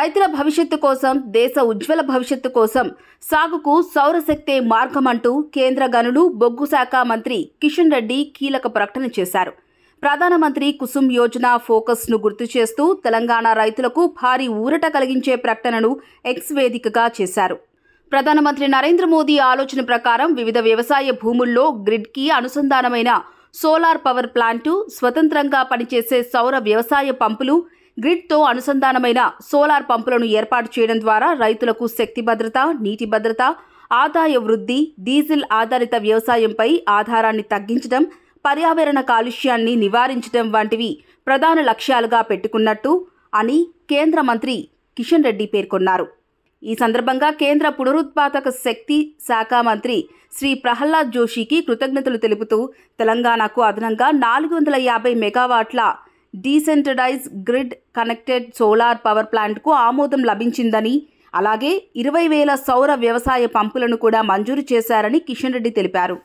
రైతుల భవిష్యత్తు కోసం, దేశ ఉజ్వల భవిష్యత్తు కోసం సాగుకు సౌరశక్తే మార్గమంటూ కేంద్ర గనులు, బొగ్గు శాఖ మంత్రి కిషన్ రెడ్డి కీలక ప్రకటన చేశారు. ప్రధానమంత్రి కుసుమ్ యోజన ఫోకస్ను గుర్తు చేస్తూ తెలంగాణ రైతులకు భారీ ఊరట కలిగించే ప్రకటనను ఎక్స్ వేదికగా చేశారు. ప్రధానమంత్రి నరేంద్ర మోదీ ఆలోచన ప్రకారం వివిధ వ్యవసాయ భూముల్లో గ్రిడ్కి అనుసంధానమైన సోలార్ పవర్ ప్లాంటు, స్వతంత్రంగా పనిచేసే సౌర వ్యవసాయ పంపులు, గ్రిడ్తో అనుసంధానమైన సోలార్ పంపులను ఏర్పాటు చేయడం ద్వారా రైతులకు శక్తి భద్రత, నీటి భద్రత, ఆదాయ వృద్ధి, డీజిల్ ఆధారిత వ్యవసాయంపై ఆధారాన్ని తగ్గించడం, పర్యావరణ కాలుష్యాన్ని నివారించడం వంటివి ప్రధాన లక్ష్యాలుగా పెట్టుకున్నట్టు అని కేంద్ర మంత్రి కిషన్ రెడ్డి పేర్కొన్నారు. ఈ సందర్భంగా కేంద్ర పునరుత్పాదక శక్తి శాఖ మంత్రి శ్రీ ప్రహ్లాద్ జోషికి కృతజ్ఞతలు తెలుపుతూ తెలంగాణకు అదనంగా 450 మెగావాట్ల decentralise grid connected solar power ప్లాంట్కు ఆమోదం లభించిందని, అలాగే 20,000 సౌర వ్యవసాయ పంపులను కూడా మంజూరు చేశారని కిషన్ రెడ్డి తెలిపారు.